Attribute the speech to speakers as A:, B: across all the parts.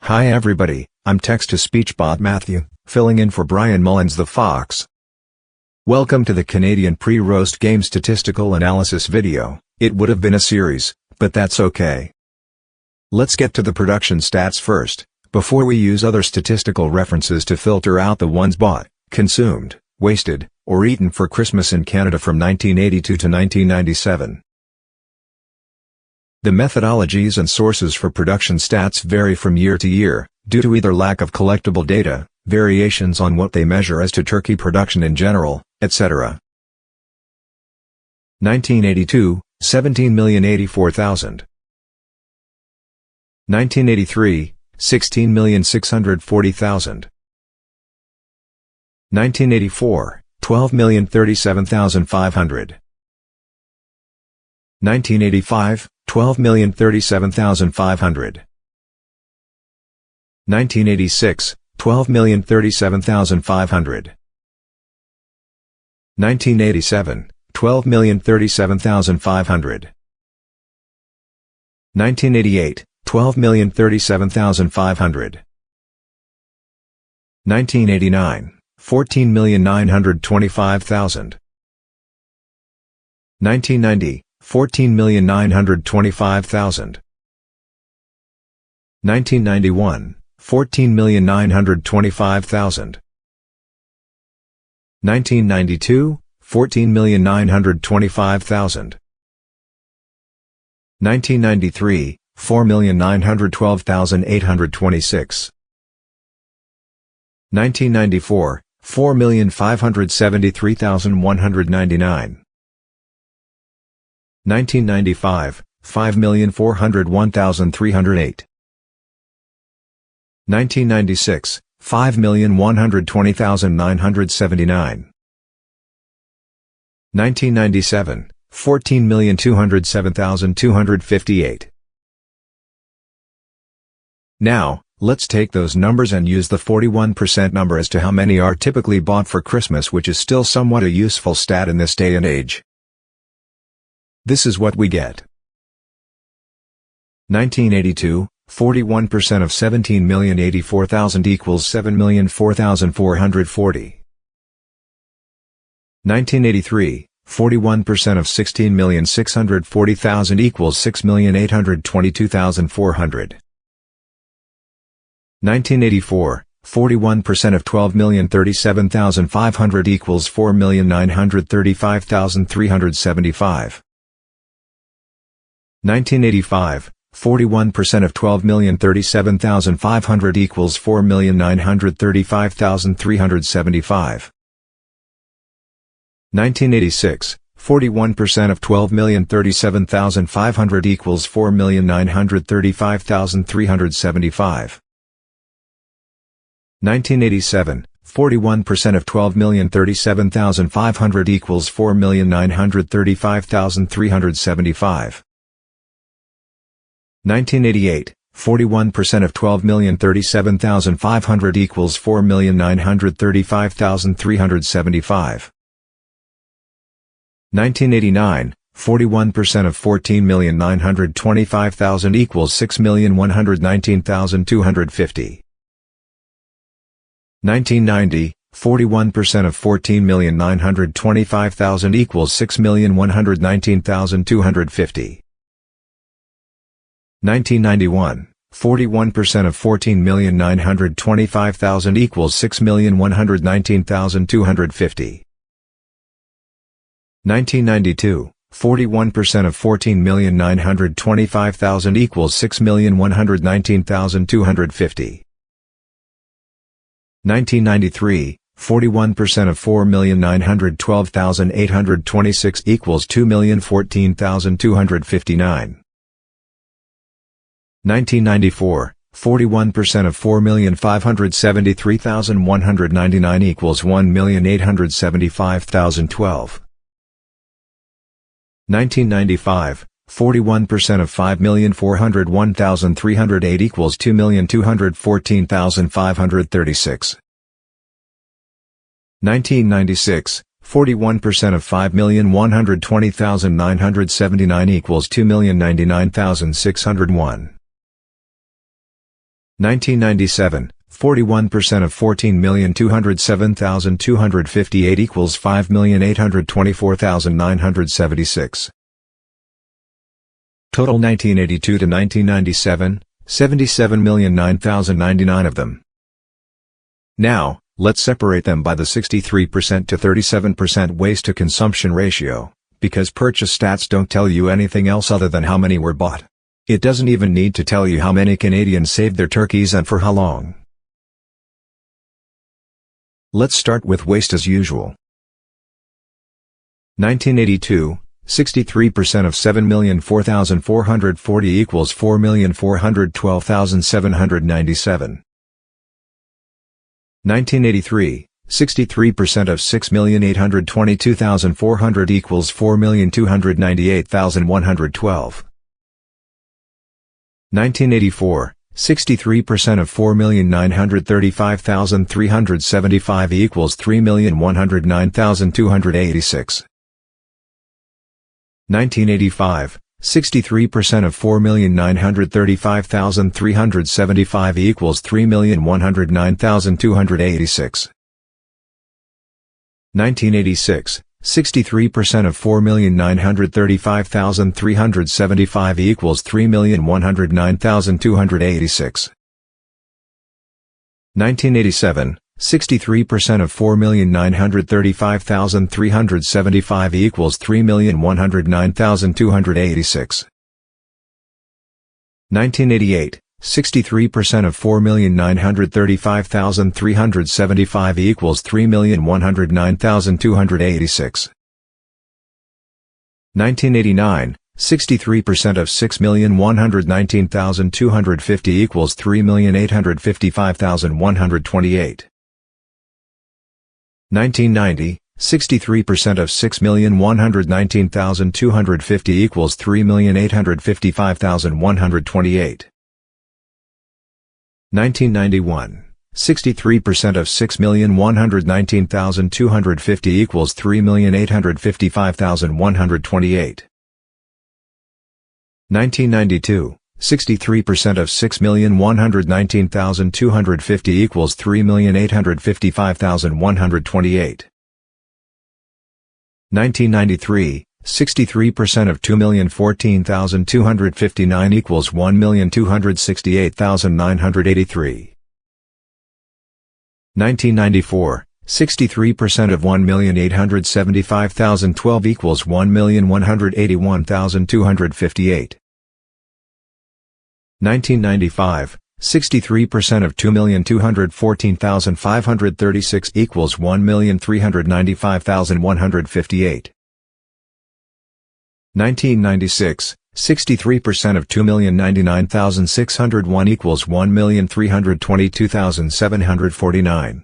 A: Hi everybody, I'm text-to-speech bot Matthew, filling in for Brian Mullins the Fox. Welcome to the Canadian Pre-Roast Game Statistical Analysis video. It would have been a series, but that's okay. Let's get to the production stats first, before we use other statistical references to filter out the ones bought, consumed, wasted, or eaten for Christmas in Canada from 1982 to 1997. The methodologies and sources for production stats vary from year to year, due to either lack of collectible data, variations on what they measure as to turkey production in general, etc. 1982, 17,084,000. 1983, 16,640,000. 1984, 12,037,500. 1985, 12,037,500. 1986, 12,037,500. 1987, 12,037,500. 1988, 12,037,500. 1989, 14,925,000. 1990, 14,925,000. 1991, 14,925,000. 1992, 14,925,000. 1993, 4,912,826. 1994, 4,573,199. 1995, 5,401,308. 1996, 5,120,979. 1997, 14,207,258. Now, let's take those numbers and use the 41% number as to how many are typically bought for Christmas, which is still somewhat a useful stat in this day and age. This is what we get. 1982, 41% of 17,084,000 equals 7,004,440. 1983, 41% of 16,640,000 equals 6,822,400. 1984, 41% of 12,037,500 equals 4,935,375. 1985, 41% of 12,037,500 equals 4,935,375. 1986, 41% of 12,037,500 equals 4,935,375. 1987, 41% of 12,037,500 equals 4,935,375. 1988, 41% of 12,037,500 equals 4,935,375. 1989, 41% of 14,925,000 equals 6,119,250. 1990, 41% of 14,925,000 equals 6,119,250. 1991, 41% of 14,925,000 equals 6,119,250. 1992, 41% of 14,925,000 equals 6,119,250. 1993, 41% of 4,912,826 equals 2,014,259. 1994, 41% of 4,573,199 equals 1,875,012. 1995, 41% of 5,401,308 equals 2,214,536. 1996, 41% of 5,120,979 equals 2,099,601. 1997, 41% of 14,207,258 equals 5,824,976. Total 1982 to 1997, 77,009,099 of them. Now, let's separate them by the 63% to 37% waste to consumption ratio, because purchase stats don't tell you anything else other than how many were bought. It doesn't even need to tell you how many Canadians saved their turkeys and for how long. Let's start with waste as usual. 1982, 63% of 7,004,440 equals 4,412,797. 1983, 63% of 6,822,400 equals 4,298,112. 1984, 63% of 4,935,375 equals 3,109,286. 1985, 63% of 4,935,375 equals 3,109,286. 1986, 63% of 4,935,375 equals 3,109,286. 1987, 63% of 4,935,375 equals 3,109,286. 1988, 63% of 4,935,375 equals 3,109,286. 1989, 63% of 6,119,250 equals 3,855,128. 1990, 63% of 6,119,250 equals 3,855,128. 1991, 63% of 6,119,250 equals 3,855,128. 1992, 63% of 6,119,250 equals 3,855,128. 1993, 63% of 2,014,259 equals 1,268,983. 1994, 63% of 1,875,012 equals 1,181,258. 1995, 63% of 2,214,536 equals 1,395,158. 1996, 63% of 2,099,601 equals 1,322,749.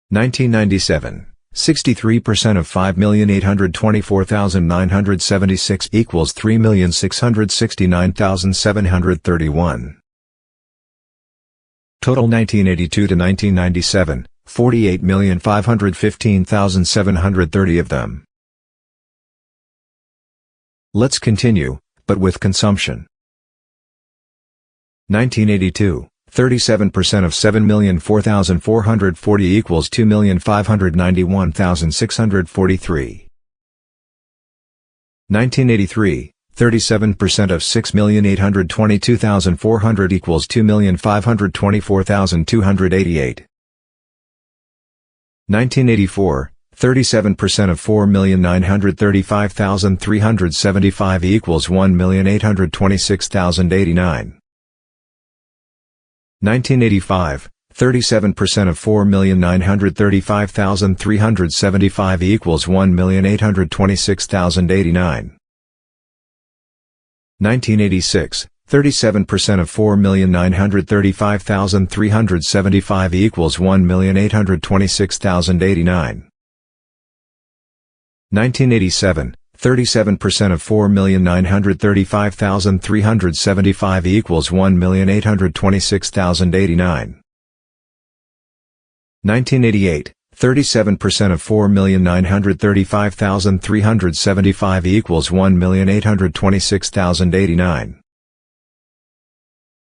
A: 1997, 63% of 5,824,976 equals 3,669,731. Total 1982 to 1997, 48,515,730 of them. Let's continue, but with consumption. 1982, 37% of 7,004,440 equals 2,591,643. 1983, 37% of 6,822,400 equals 2,524,288. 1984, 37% of 4,935,375 equals 1,826,089. 1985, 37% of 4,935,375 equals 1,826,089. 1986, 37% of 4,935,375 equals 1,826,089. 1987, 37% of 4,935,375 equals 1,826,089. 1988, 37% of 4,935,375 equals 1,826,089.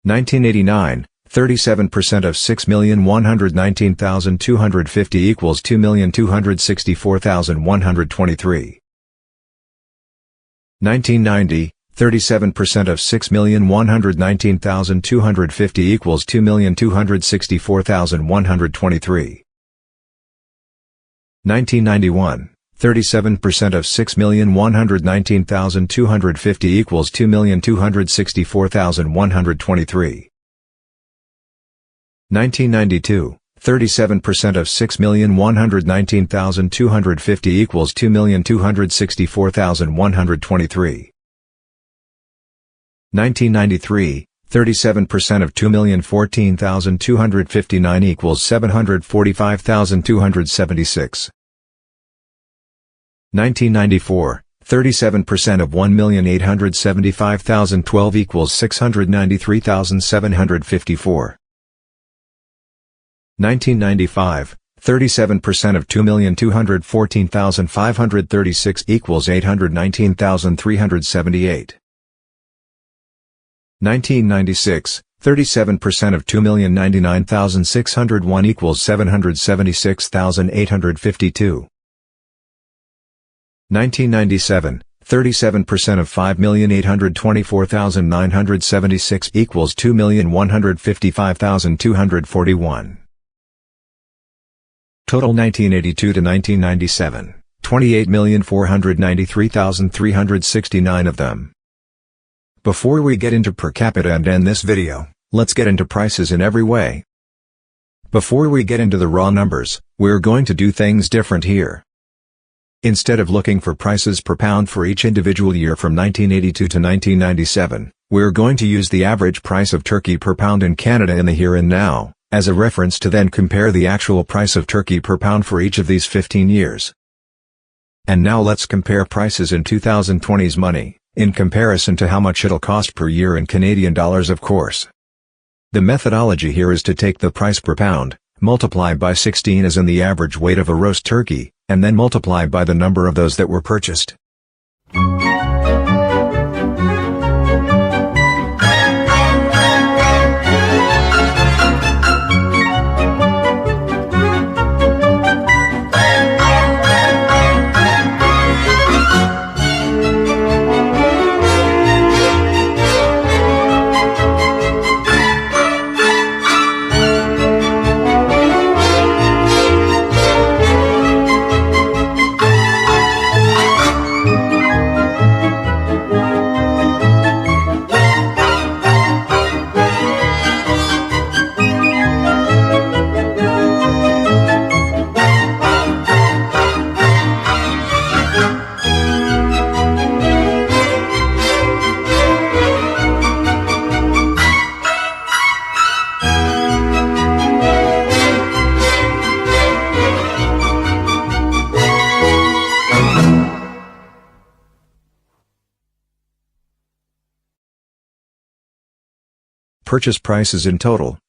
A: 1989, 37% of 6,119,250 equals 2,264,123. 1990, 37% of 6,119,250 equals 2,264,123. 1991, 37% of 6,119,250 equals 2,264,123. 1992, 37% of 6,119,250 equals 2,264,123. 1993, 37% of 2,014,259 equals 745,276. 1994, 37% of 1,875,012 equals 693,754. 1995, 37% of 2,214,536 equals 819,378. 1996, 37% of 2,099,601 equals 776,852. 1997, 37% of 5,824,976 equals 2,155,241. Total 1982 to 1997, 28,493,369 of them. Before we get into per capita and end this video, let's get into prices in every way. Before we get into the raw numbers, we're going to do things different here. Instead of looking for prices per pound for each individual year from 1982 to 1997, we're going to use the average price of turkey per pound in Canada in the here and now, as a reference to then compare the actual price of turkey per pound for each of these 15 years. And now let's compare prices in 2020's money, in comparison to how much it'll cost per year in Canadian dollars, of course. The methodology here is to take the price per pound, multiply by 16 as in the average weight of a roast turkey, and then multiply by the number of those that were purchased. Purchase prices in total.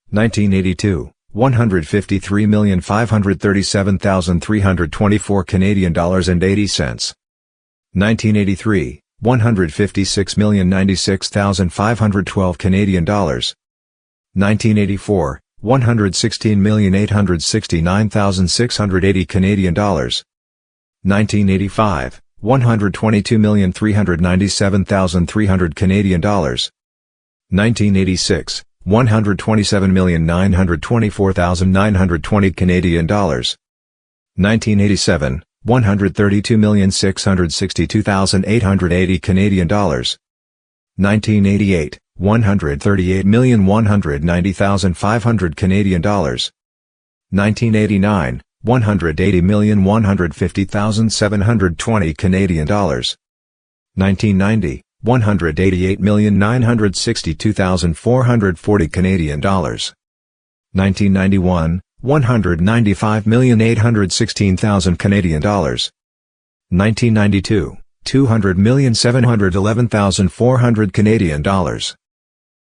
A: 1982, 153,537,324 Canadian dollars and 80 cents. 1983, 156,096,512 Canadian dollars. 1984, 116,869,680 Canadian dollars. 1985, 122,397,300 Canadian dollars. 1986, 127,924,920 Canadian dollars. 1987, 132,662,880 Canadian dollars. 1988, 138,190,500 Canadian dollars. 1989, 180,150,720 Canadian dollars. 1990, 188,962,440 Canadian dollars. 1991, 195,816,000 Canadian dollars. 1992, 200,711,400 Canadian dollars.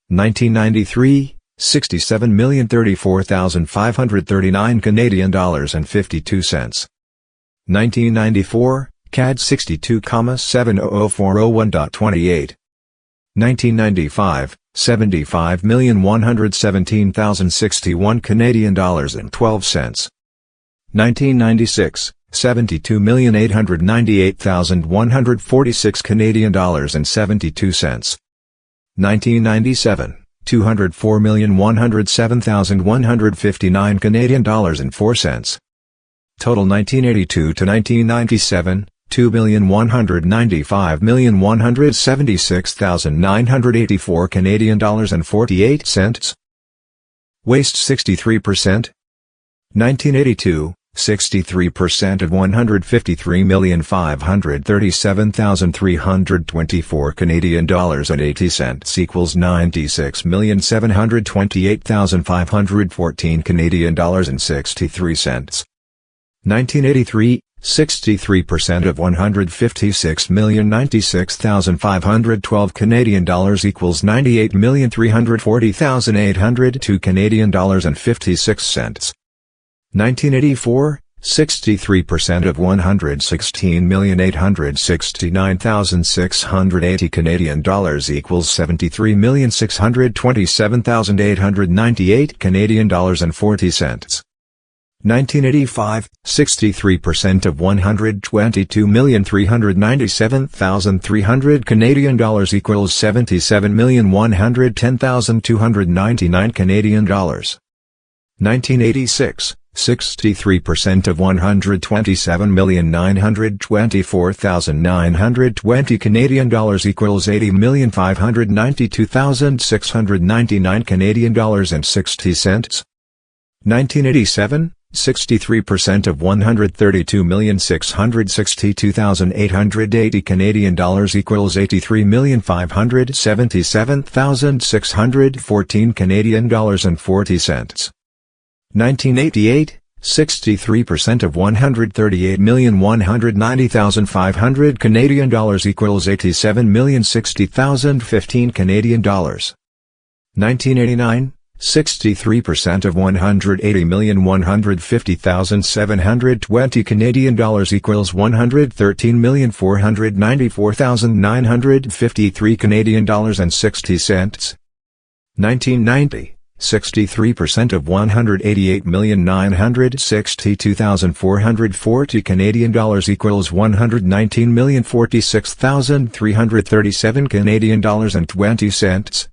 A: 1993, 67,034,539 Canadian dollars and 52 cents. 1994, CAD 62,700,401.28. 1995, 75,117,061 Canadian dollars and 12 cents. 1996, 72,898,146 Canadian dollars and 72 cents. 1997, 204,107,159 Canadian dollars and 4 cents. Total 1982 to 1997, 2,195,176,984 Canadian dollars and 48 cents. Waste 63%. 1982, 63% of 153,537,324 Canadian dollars and 80 cents equals 96,728,514 Canadian dollars and 63 cents. 1983, 63% of 156,096,512 Canadian dollars equals 98,340,802 Canadian dollars and 56 cents. 1984, 63% of 116,869,680 Canadian dollars equals 73,627,898 Canadian dollars and 40 cents. 1985, 63% of 122,397,300 Canadian dollars equals 77,110,299 Canadian dollars. 1986, 63% of 127,924,920 Canadian dollars equals 80,592,699 Canadian dollars and 60 cents. 1987, 63% of 132,662,880 Canadian dollars equals 83,577,614 Canadian dollars and 40 cents. 1988, 63% of 138,190,500 Canadian dollars equals 87,060,015 Canadian dollars. 1989, 63% of 180,150,720 Canadian dollars equals 113,494,953 Canadian dollars and 60 cents. 1990, 63% of 188,962,440 Canadian dollars equals 119,046,337 Canadian dollars and 20 cents.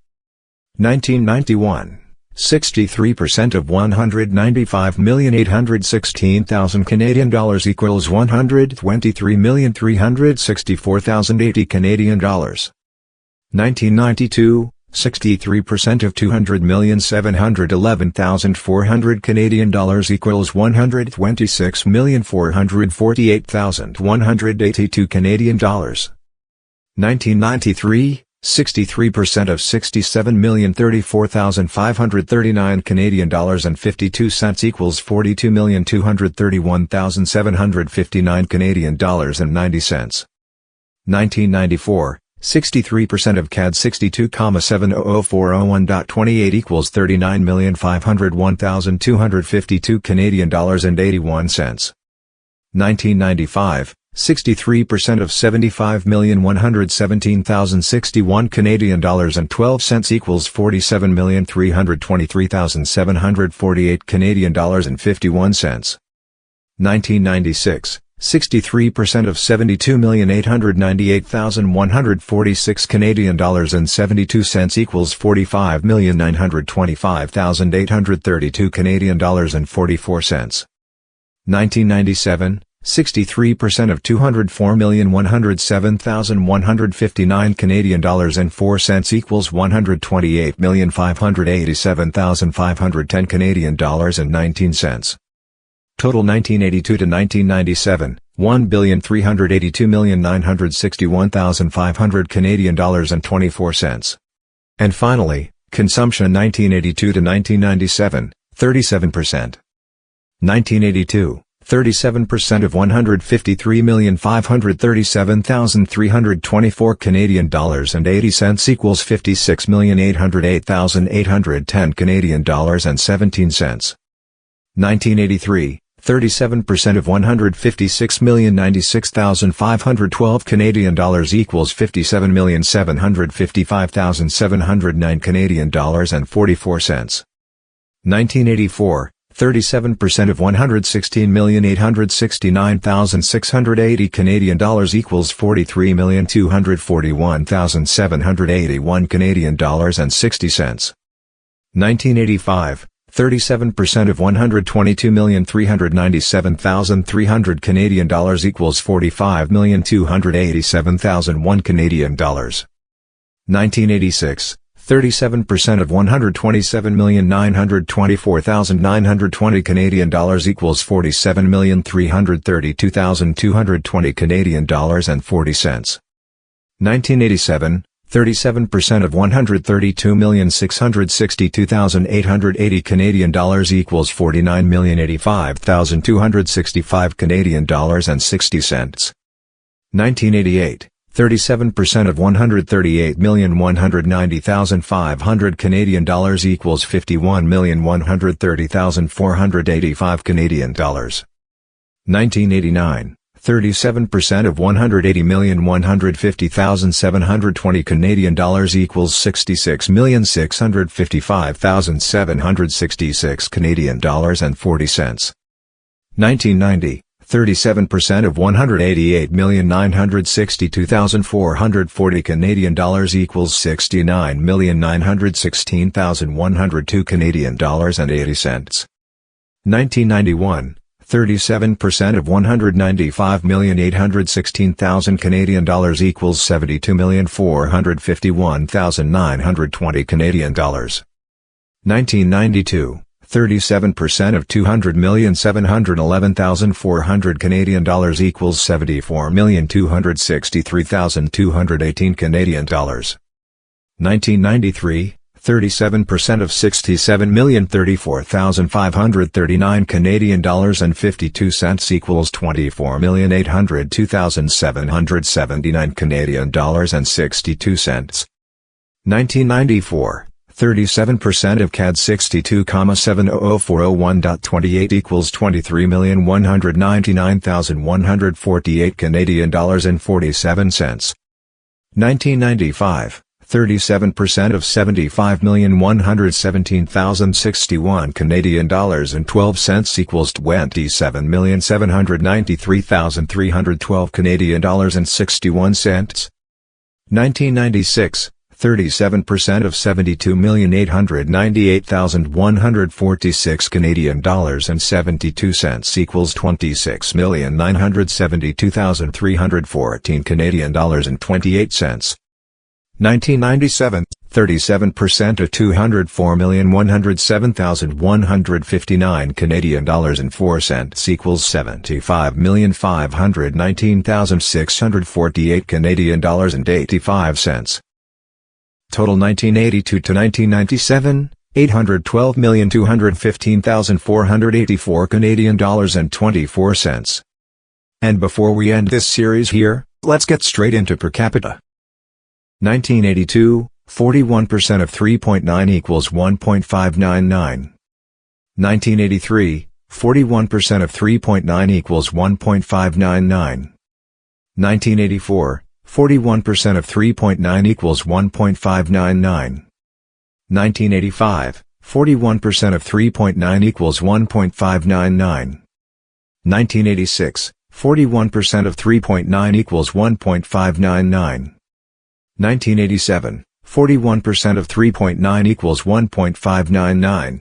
A: 1991, 63% of 195,816,000 Canadian dollars equals 123,364,080 Canadian dollars. 1992, 63% of 200,711,400 Canadian dollars equals 126,448,182 Canadian dollars. 1993, 63% of 67,034,539 Canadian dollars and 52 cents equals 42,231,759 Canadian dollars and 90 cents. 1994, 63% of CAD 62,700,401.28 equals 39,501,252 Canadian dollars and 81 cents. 1995, 63% of 75,117,061 Canadian dollars and 12 cents equals 47,323,748 Canadian dollars and 51 cents. 1996, 63% of 72,898,146 Canadian dollars and 72 cents equals 45,925,832 Canadian dollars and 44 cents. 1997, 63% of 204,107,159 Canadian dollars and 4 cents equals 128,587,510 Canadian dollars and 19 cents. Total 1982 to 1997, 1,382,961,500 Canadian dollars and 24 cents. And finally, consumption 1982 to 1997, 37%. 1982, 37% of 153,537,324 Canadian dollars and 80 cents equals 56,808,810 Canadian dollars and 17 cents. 1983, 37% of 156,096,512 Canadian dollars equals 57,755,709 Canadian dollars and 44 cents. 1984, 37% of 116,869,680 Canadian dollars equals 43,241,781 Canadian dollars and 60 cents. 1985, 37% of 122,397,300 Canadian dollars equals 45,287,001 Canadian dollars. 1986, 37% of 127,924,920 Canadian dollars equals 47,332,220 Canadian dollars and 40 cents. 1987, 37% of 132,662,880 Canadian dollars equals 49,085,265 Canadian dollars and 60 cents. 1988, 37% of 138,190,500 Canadian dollars equals 51,130,485 Canadian dollars. 1989, 37% of 180,150,720 Canadian dollars equals 66,655,766 Canadian dollars and 40 cents. 1990, 37% of 188,962,440 Canadian dollars equals 69,916,102 Canadian dollars and 80 cents. 1991, 37% of 195,816,000 Canadian dollars equals 72,451,920 Canadian dollars. 1992, 37% of 200,711,400 Canadian dollars equals 74,263,218 Canadian dollars. 1993, 37% of 67,034,539 Canadian dollars and 52 cents equals 24,802,779 Canadian dollars and 62 cents. 1994, 37% of CAD 62,700,401.28 equals 23,199,148 Canadian dollars and 47 cents. 1995, 37% of 75,117,061 Canadian dollars and 12 cents equals 27,793,312 Canadian dollars and 61 cents. 1996, 37% of 72,898,146 Canadian dollars and 72 cents equals 26,972,314 Canadian dollars and 28 cents. 1997, 37% of 204,107,159 Canadian dollars and 4 cents equals 75,519,648 Canadian dollars and 85 cents. Total 1982 to 1997, 812,215,484 Canadian dollars and 24 cents. And before we end this series here, let's get straight into per capita. 1982, 41% of 3.9 equals 1.599. 1983, 41% of 3.9 equals 1.599. 1984, 41% of 3.9 equals 1.599. 1985, 41% of 3.9 equals 1.599. 1986, 41% of 3.9 equals 1.599. 1987, 41% of 3.9 equals 1.599.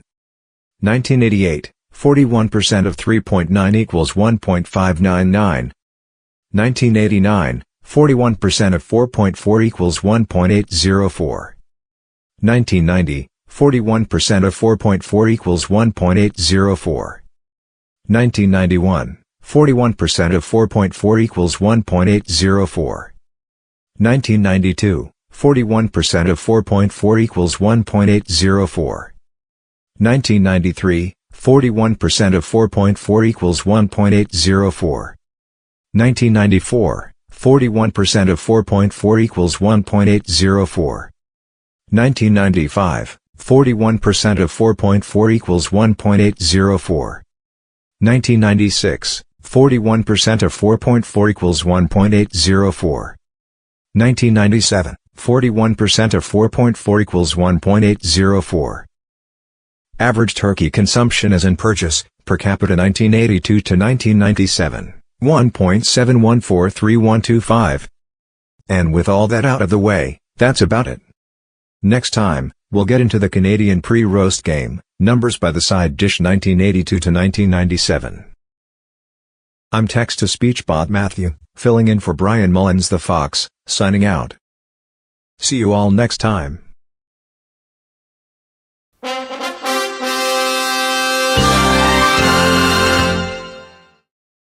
A: 1988, 41% of 3.9 equals 1.599. 1989, 41% of 4.4 equals 1.804. 1990, 41% of 4.4 equals 1.804. 1991, 41% of 4.4 equals 1.804. 1992, 41% of 4.4 equals 1.804. 1993, 41% of 4.4 equals 1.804. 1994, 41% of 4.4 equals 1.804. 1995, 41% of 4.4 equals 1.804. 1996, 41% of 4.4 equals 1.804. 1997, 41% of 4.4 equals 1.804. Average turkey consumption as in purchase, per capita 1982 to 1997, 1.71433125. And with all that out of the way, that's about it. Next time, we'll get into the Canadian pre-roast game, numbers by the side dish 1982 to 1997. I'm text-to-speech bot Matthew, filling in for Brian Mullins the Fox, signing out. See you all next time.